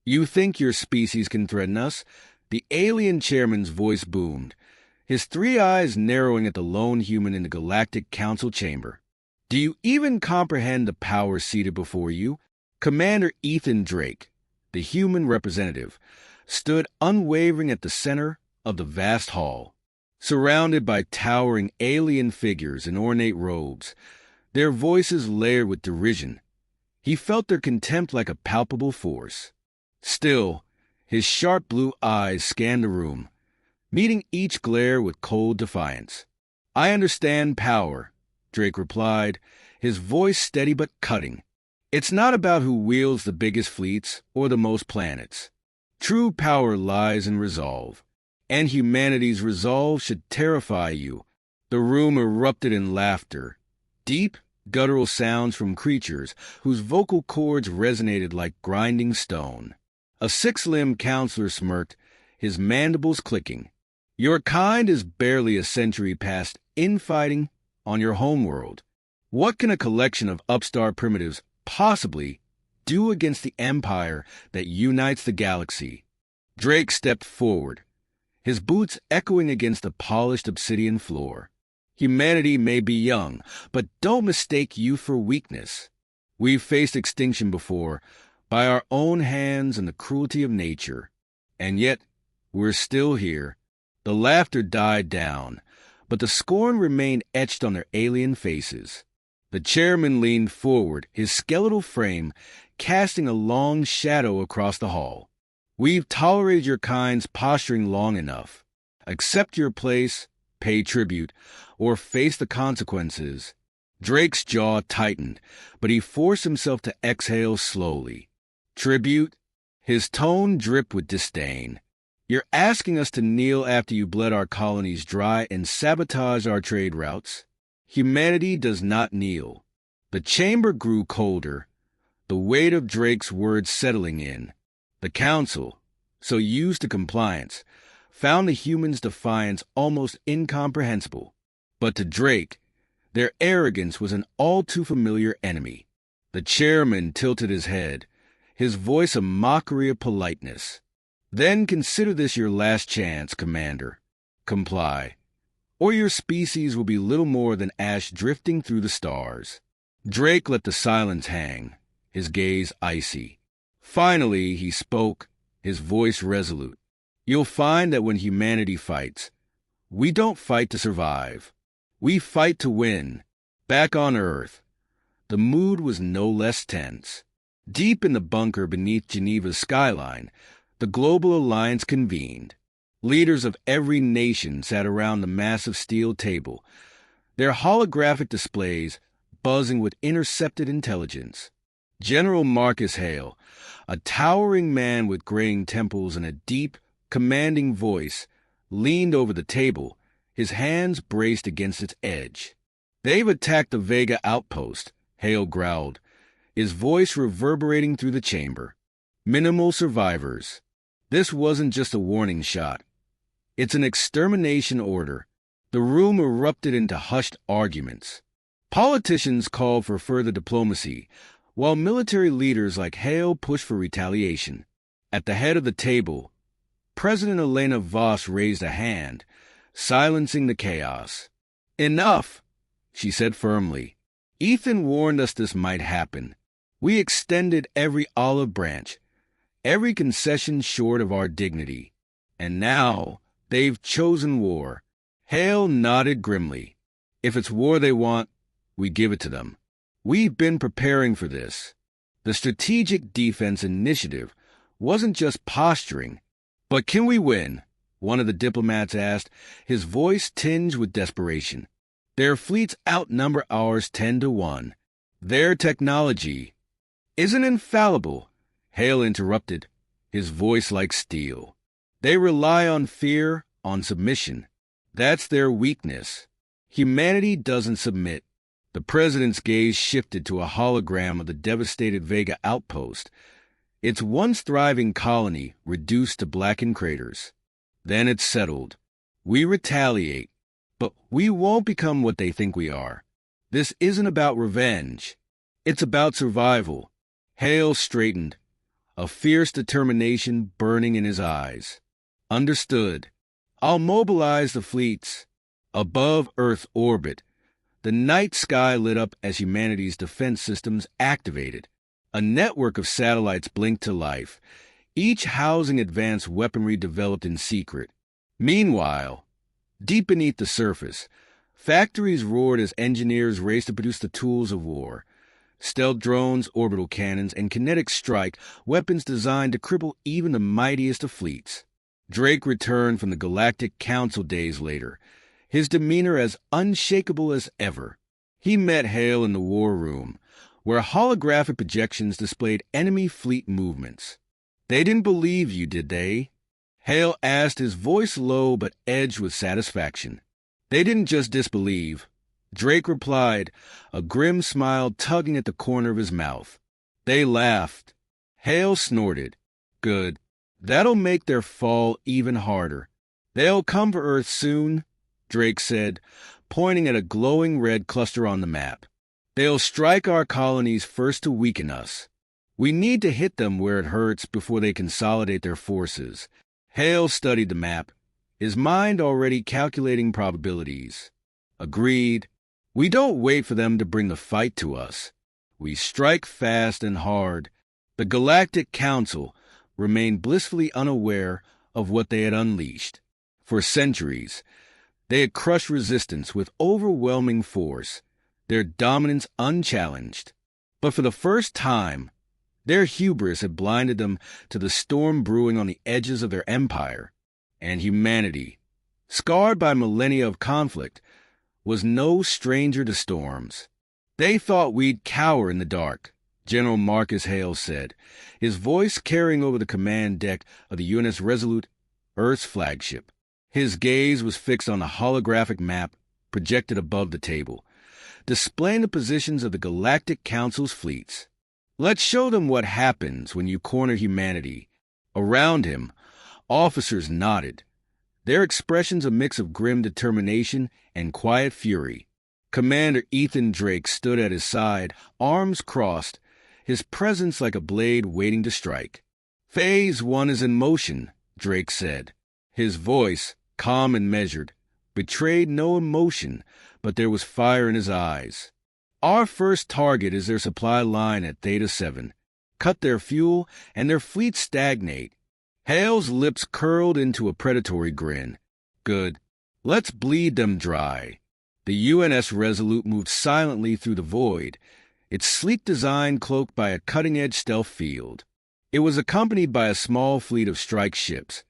You think your species can threaten us? The alien chairman's voice boomed, his three eyes narrowing at the lone human in the Galactic Council chamber. Do you even comprehend the power seated before you? Commander Ethan Drake, the human representative, stood unwavering at the center of the vast hall, surrounded by towering alien figures in ornate robes, their voices layered with derision. He felt their contempt like a palpable force. Still, his sharp blue eyes scanned the room, meeting each glare with cold defiance. "I understand power," Drake replied, his voice steady but cutting. "It's not about who wields the biggest fleets or the most planets. True power lies in resolve, and humanity's resolve should terrify you." The room erupted in laughter, deep, guttural sounds from creatures whose vocal cords resonated like grinding stone. A six-limbed counselor smirked, his mandibles clicking. "Your kind is barely a century past infighting on your homeworld. What can a collection of upstart primitives possibly do against the empire that unites the galaxy?" Drake stepped forward, his boots echoing against the polished obsidian floor. "Humanity may be young, but don't mistake youth for weakness. We've faced extinction before, by our own hands and the cruelty of nature. And yet, we're still here." The laughter died down, but the scorn remained etched on their alien faces. The chairman leaned forward, his skeletal frame casting a long shadow across the hall. "We've tolerated your kind's posturing long enough. Accept your place, pay tribute, or face the consequences." Drake's jaw tightened, but he forced himself to exhale slowly. "Tribute?" His tone dripped with disdain. "You're asking us to kneel after you bled our colonies dry and sabotage our trade routes? Humanity does not kneel." The chamber grew colder, the weight of Drake's words settling in. The council, so used to compliance, found the humans' defiance almost incomprehensible. But to Drake, their arrogance was an all-too-familiar enemy. The chairman tilted his head, his voice a mockery of politeness. "Then consider this your last chance, Commander. Comply, or your species will be little more than ash drifting through the stars." Drake let the silence hang, his gaze icy. Finally, he spoke, his voice resolute. "You'll find that when humanity fights, we don't fight to survive. We fight to win." Back on Earth, the mood was no less tense. Deep in the bunker beneath Geneva's skyline, the Global Alliance convened. Leaders of every nation sat around the massive steel table, their holographic displays buzzing with intercepted intelligence. General Marcus Hale, a towering man with graying temples and a deep, commanding voice, leaned over the table, his hands braced against its edge. "They've attacked the Vega outpost," Hale growled, his voice reverberating through the chamber. "Minimal survivors. This wasn't just a warning shot. It's an extermination order." The room erupted into hushed arguments. Politicians called for further diplomacy, while military leaders like Hale pushed for retaliation. At the head of the table, President Elena Voss raised a hand, silencing the chaos. "Enough," she said firmly. "Ethan warned us this might happen. We extended every olive branch, every concession short of our dignity. And now they've chosen war." Hale nodded grimly. "If it's war they want, we give it to them. We've been preparing for this." The Strategic Defense Initiative wasn't just posturing. "But can we win?" one of the diplomats asked, his voice tinged with desperation. "Their fleets outnumber ours 10-1. Their technology isn't infallible," Hale interrupted, his voice like steel. "They rely on fear, on submission. That's their weakness. Humanity doesn't submit." The president's gaze shifted to a hologram of the devastated Vega outpost, its once thriving colony reduced to blackened craters. Then it settled. "We retaliate, but we won't become what they think we are. This isn't about revenge. It's about survival." Hale straightened, a fierce determination burning in his eyes. Understood. I'll mobilize the fleets. Above Earth orbit, the night sky lit up as humanity's defense systems activated. A network of satellites blinked to life, each housing advanced weaponry developed in secret. Meanwhile, deep beneath the surface, factories roared as engineers raced to produce the tools of war. Stealth drones, orbital cannons, and kinetic strike, weapons designed to cripple even the mightiest of fleets. Drake returned from the Galactic Council days later, his demeanor as unshakable as ever. He met Hale in the war room, where holographic projections displayed enemy fleet movements. "They didn't believe you, did they?" Hale asked, his voice low but edged with satisfaction. "They didn't just disbelieve," Drake replied, a grim smile tugging at the corner of his mouth. "They laughed." Hale snorted. "Good. That'll make their fall even harder. They'll come for Earth soon," Drake said, pointing at a glowing red cluster on the map. "They'll strike our colonies first to weaken us. We need to hit them where it hurts before they consolidate their forces." Hale studied the map, his mind already calculating probabilities. "Agreed. We don't wait for them to bring the fight to us. We strike fast and hard." The Galactic Council remained blissfully unaware of what they had unleashed. For centuries, they had crushed resistance with overwhelming force, their dominance unchallenged. But for the first time, their hubris had blinded them to the storm brewing on the edges of their empire. And humanity, scarred by millennia of conflict, was no stranger to storms. "They thought we'd cower in the dark," General Marcus Hale said, his voice carrying over the command deck of the UNS Resolute, Earth's flagship. His gaze was fixed on a holographic map projected above the table, displaying the positions of the Galactic Council's fleets. "Let's show them what happens when you corner humanity." Around him, officers nodded, their expressions a mix of grim determination and quiet fury. Commander Ethan Drake stood at his side, arms crossed, his presence like a blade waiting to strike. "Phase 1 is in motion," Drake said. His voice, calm and measured, betrayed no emotion, but there was fire in his eyes. "Our first target is their supply line at Theta 7. Cut their fuel, and their fleet stagnate." Hale's lips curled into a predatory grin. "Good. Let's bleed them dry." The UNS Resolute moved silently through the void, its sleek design cloaked by a cutting-edge stealth field. It was accompanied by a small fleet of strike ships,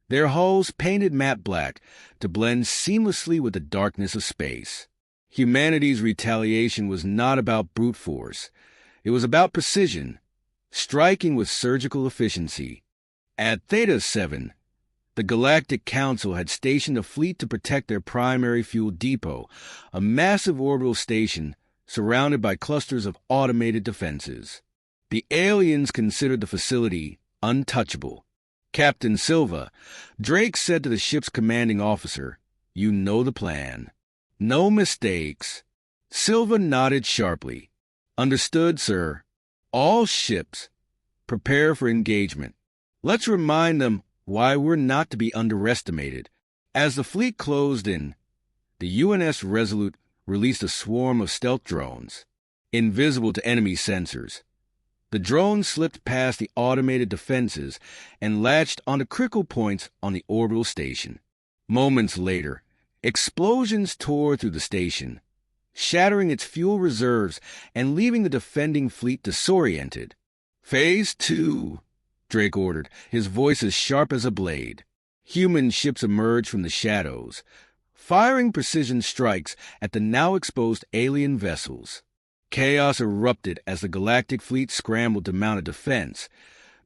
their hulls painted matte black to blend seamlessly with the darkness of space. Humanity's retaliation was not about brute force. It was about precision, striking with surgical efficiency. At Theta 7, the Galactic Council had stationed a fleet to protect their primary fuel depot, a massive orbital station surrounded by clusters of automated defenses. The aliens considered the facility untouchable. "Captain Silva," Drake said to the ship's commanding officer, "you know the plan. No mistakes." Silva nodded sharply. "Understood, sir. All ships, prepare for engagement. Let's remind them why we're not to be underestimated." As the fleet closed in, the UNS Resolute released a swarm of stealth drones, invisible to enemy sensors. The drones slipped past the automated defenses and latched onto critical points on the orbital station. Moments later, explosions tore through the station, shattering its fuel reserves and leaving the defending fleet disoriented. "Phase 2, Drake ordered, his voice as sharp as a blade. Human ships emerged from the shadows, firing precision strikes at the now exposed alien vessels. Chaos erupted as the Galactic fleet scrambled to mount a defense,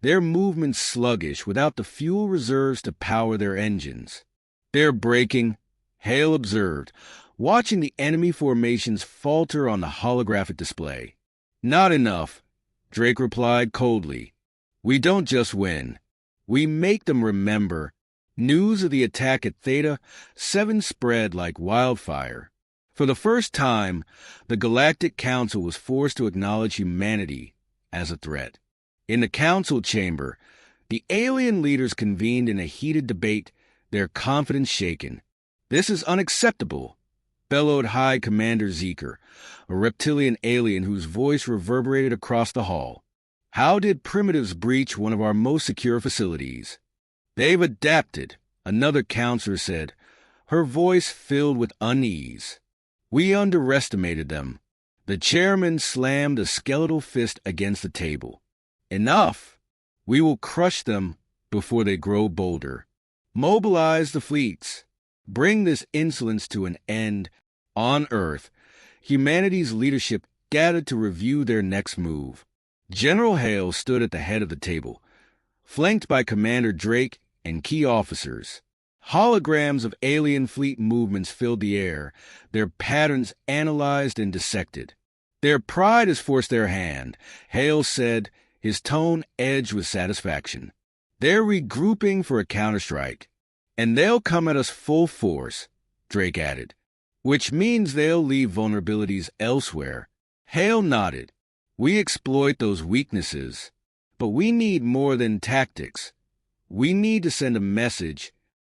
their movements sluggish without the fuel reserves to power their engines. "They're breaking," Hale observed, watching the enemy formations falter on the holographic display. "Not enough," Drake replied coldly. "We don't just win. We make them remember." News of the attack at Theta 7 spread like wildfire. For the first time, the Galactic Council was forced to acknowledge humanity as a threat. In the council chamber, the alien leaders convened in a heated debate, their confidence shaken. "This is unacceptable," bellowed High Commander Zeker, a reptilian alien whose voice reverberated across the hall. "How did primitives breach one of our most secure facilities?" "They've adapted," another counselor said, her voice filled with unease. "We underestimated them." The chairman slammed a skeletal fist against the table. "Enough! We will crush them before they grow bolder. Mobilize the fleets. Bring this insolence to an end." On Earth, humanity's leadership gathered to review their next move. General Hale stood at the head of the table, flanked by Commander Drake and key officers. Holograms of alien fleet movements filled the air, their patterns analyzed and dissected. "Their pride has forced their hand," Hale said, his tone edged with satisfaction. "They're regrouping for a counterstrike. And they'll come at us full force," Drake added. "Which means they'll leave vulnerabilities elsewhere." Hale nodded. "We exploit those weaknesses. But we need more than tactics. We need to send a message."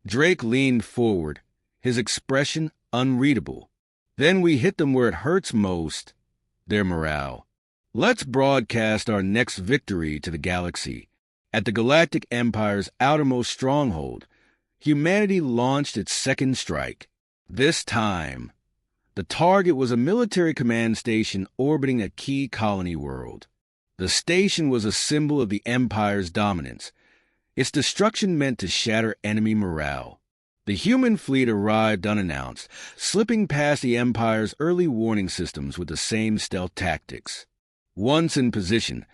Drake leaned forward, his expression unreadable. "Then we hit them where it hurts most, their morale. Let's broadcast our next victory to the galaxy." At the Galactic Empire's outermost stronghold, humanity launched its second strike. This time, the target was a military command station orbiting a key colony world. The station was a symbol of the Empire's dominance. Its destruction meant to shatter enemy morale. The human fleet arrived unannounced, slipping past the Empire's early warning systems with the same stealth tactics. Once in position,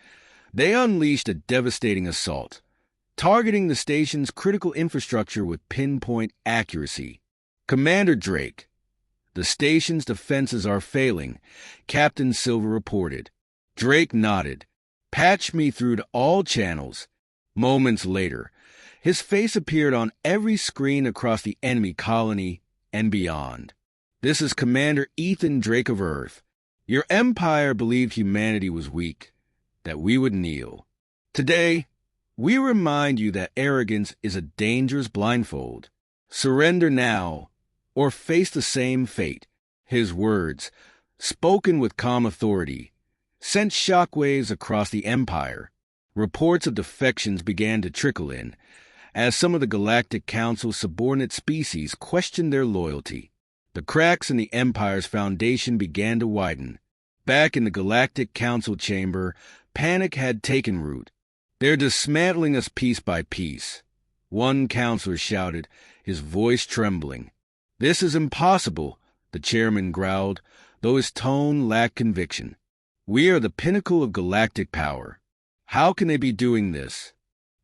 they unleashed a devastating assault, targeting the station's critical infrastructure with pinpoint accuracy. "Commander Drake, the station's defenses are failing," Captain Silver reported. Drake nodded. "Patch me through to all channels." Moments later, his face appeared on every screen across the enemy colony and beyond. "This is Commander Ethan Drake of Earth. Your empire believed humanity was weak, that we would kneel. Today, we remind you that arrogance is a dangerous blindfold. Surrender now, or face the same fate." His words, spoken with calm authority, sent shockwaves across the Empire. Reports of defections began to trickle in, as some of the Galactic Council's subordinate species questioned their loyalty. The cracks in the Empire's foundation began to widen. Back in the Galactic Council chamber, panic had taken root. "They're dismantling us piece by piece," one counselor shouted, his voice trembling. "This is impossible," the chairman growled, though his tone lacked conviction. "We are the pinnacle of galactic power. How can they be doing this?"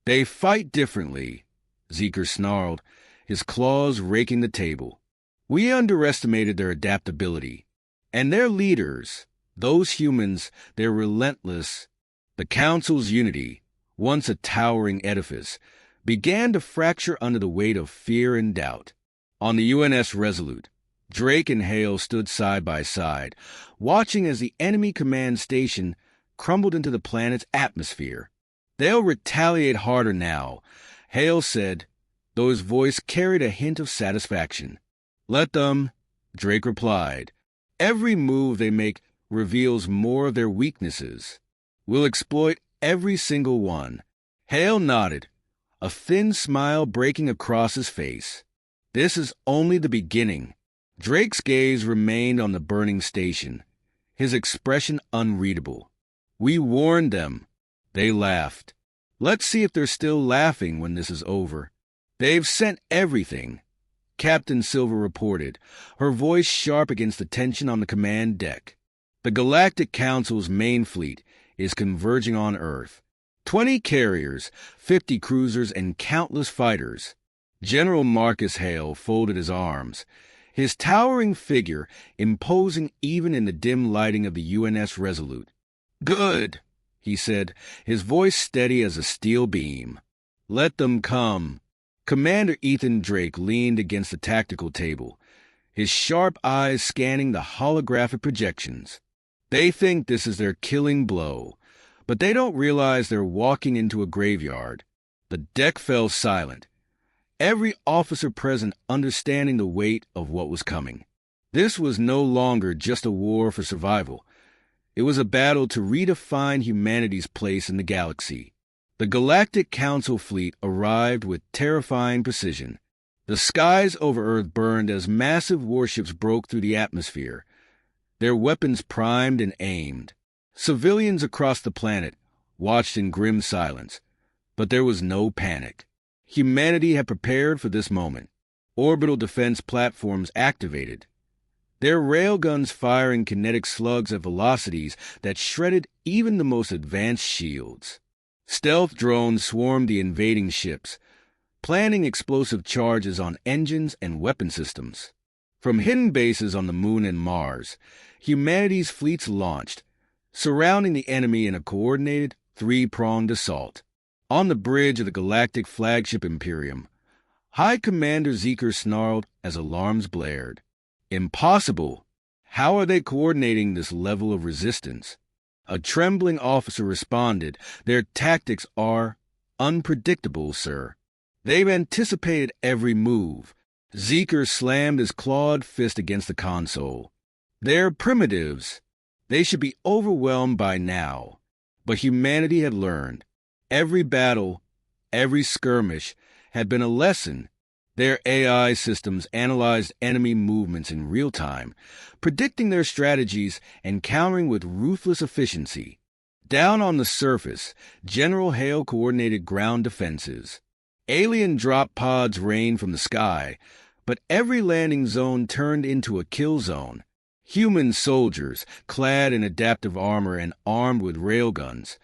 "They fight differently," Zeker snarled, his claws raking the table. "We underestimated their adaptability. And their leaders, those humans, they're relentless." The Council's unity, once a towering edifice, began to fracture under the weight of fear and doubt. On the UNS Resolute, Drake and Hale stood side by side, watching as the enemy command station crumbled into the planet's atmosphere. "They'll retaliate harder now," Hale said, though his voice carried a hint of satisfaction. "Let them," Drake replied. "Every move they make reveals more of their weaknesses. We'll exploit every single one." Hale nodded, a thin smile breaking across his face. "This is only the beginning." Drake's gaze remained on the burning station, his expression unreadable. "We warned them." They laughed. "Let's see if they're still laughing when this is over." "They've sent everything," Captain Silver reported, her voice sharp against the tension on the command deck. "The Galactic Council's main fleet is converging on Earth. 20 carriers, 50 cruisers, and countless fighters." General Marcus Hale folded his arms, his towering figure imposing even in the dim lighting of the UNS Resolute. "Good," he said, his voice steady as a steel beam. "Let them come." Commander Ethan Drake leaned against the tactical table, his sharp eyes scanning the holographic projections. "They think this is their killing blow, But they don't realize they're walking into a graveyard. The deck fell silent, every officer present understanding the weight of what was coming. This was no longer just a war for survival. It was a battle to redefine humanity's place in the galaxy. The Galactic Council fleet arrived with terrifying precision. The skies over Earth burned as massive warships broke through the atmosphere, their weapons primed and aimed. Civilians across the planet watched in grim silence, but there was no panic. Humanity had prepared for this moment. Orbital defense platforms activated, their railguns firing kinetic slugs at velocities that shredded even the most advanced shields. Stealth drones swarmed the invading ships, planning explosive charges on engines and weapon systems. From hidden bases on the Moon and Mars, humanity's fleets launched, surrounding the enemy in a coordinated, three-pronged assault. On the bridge of the Galactic flagship Imperium, High Commander Zeker snarled as alarms blared. Impossible! How are they coordinating this level of resistance? A trembling officer responded, "Their tactics are unpredictable, sir. They've anticipated every move." Zeker slammed his clawed fist against the console. "They're primitives. They should be overwhelmed by now." But humanity had learned. Every battle, every skirmish had been a lesson. Their AI systems analyzed enemy movements in real time, predicting their strategies and countering with ruthless efficiency. Down on the surface, General Hale coordinated ground defenses. Alien drop pods rained from the sky, but every landing zone turned into a kill zone. Human soldiers, clad in adaptive armor and armed with railguns,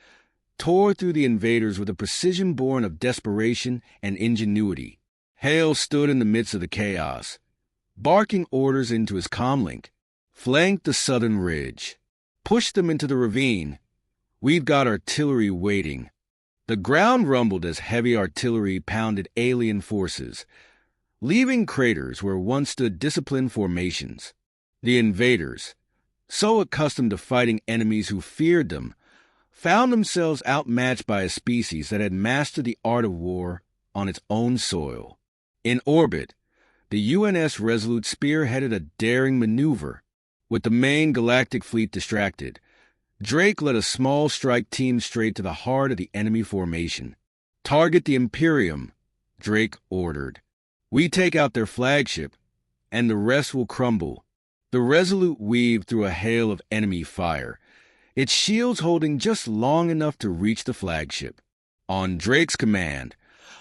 tore through the invaders with a precision born of desperation and ingenuity. Hale stood in the midst of the chaos, barking orders into his comlink. "Flank the southern ridge. Push them into the ravine. We've got artillery waiting." The ground rumbled as heavy artillery pounded alien forces, leaving craters where once stood disciplined formations. The invaders, so accustomed to fighting enemies who feared them, found themselves outmatched by a species that had mastered the art of war on its own soil. In orbit, the UNS Resolute spearheaded a daring maneuver. With the main galactic fleet distracted, Drake led a small strike team straight to the heart of the enemy formation. "Target the Imperium," Drake ordered. "We take out their flagship, and the rest will crumble." The Resolute weaved through a hail of enemy fire, its shields holding just long enough to reach the flagship. On Drake's command,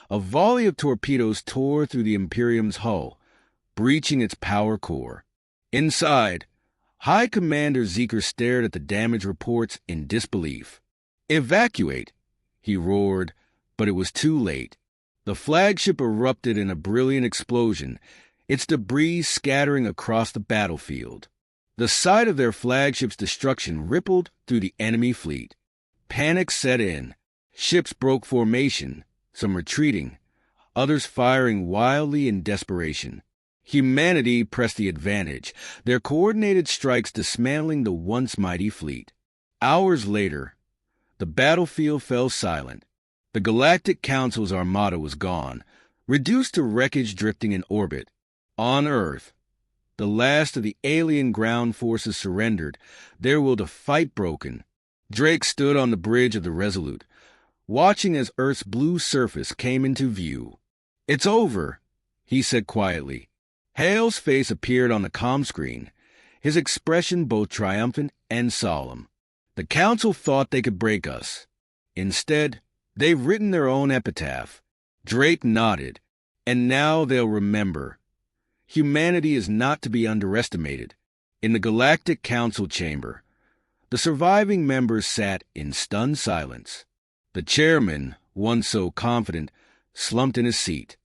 a volley of torpedoes tore through the Imperium's hull, breaching its power core. Inside, High Commander Zeker stared at the damage reports in disbelief. "Evacuate!" he roared, but it was too late. The flagship erupted in a brilliant explosion, its debris scattering across the battlefield. The sight of their flagship's destruction rippled through the enemy fleet. Panic set in. Ships broke formation, some retreating, others firing wildly in desperation. Humanity pressed the advantage, their coordinated strikes dismantling the once mighty fleet. Hours later, the battlefield fell silent. The Galactic Council's armada was gone, reduced to wreckage drifting in orbit. On Earth, the last of the alien ground forces surrendered, their will to fight broken. Drake stood on the bridge of the Resolute, watching as Earth's blue surface came into view. "It's over," he said quietly. Hale's face appeared on the comm screen, his expression both triumphant and solemn. "The Council thought they could break us. Instead, they've written their own epitaph." Drake nodded. "And now they'll remember. Humanity is not to be underestimated." In the Galactic Council chamber, the surviving members sat in stunned silence. The chairman, once so confident, slumped in his seat.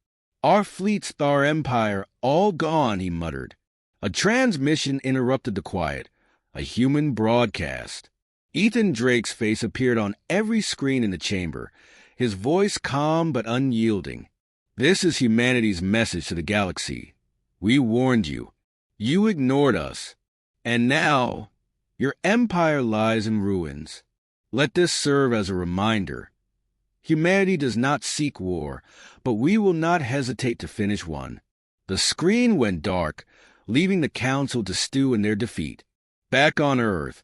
"Our fleets, our empire, all gone," he muttered. A transmission interrupted the quiet, a human broadcast. Ethan Drake's face appeared on every screen in the chamber, his voice calm but unyielding. "This is humanity's message to the galaxy. We warned you. You ignored us. And now, your empire lies in ruins. Let this serve as a reminder. Humanity does not seek war, but we will not hesitate to finish one. The screen went dark, leaving the Council to stew in their defeat. Back on Earth,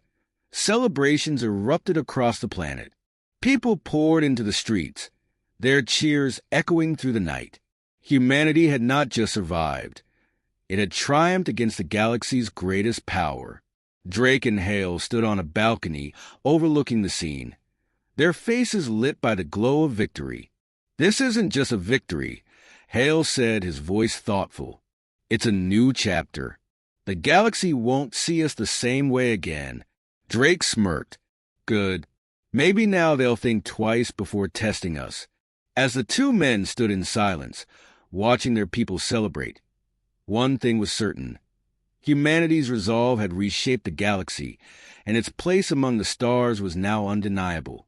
celebrations erupted across the planet. People poured into the streets, their cheers echoing through the night. Humanity had not just survived. It had triumphed against the galaxy's greatest power. Drake and Hale stood on a balcony overlooking the scene, their faces lit by the glow of victory. "This isn't just a victory," Hale said, his voice thoughtful. "It's a new chapter. The galaxy won't see us the same way again." Drake smirked. "Good. Maybe now they'll think twice before testing us." As the two men stood in silence, watching their people celebrate, one thing was certain. Humanity's resolve had reshaped the galaxy, and its place among the stars was now undeniable.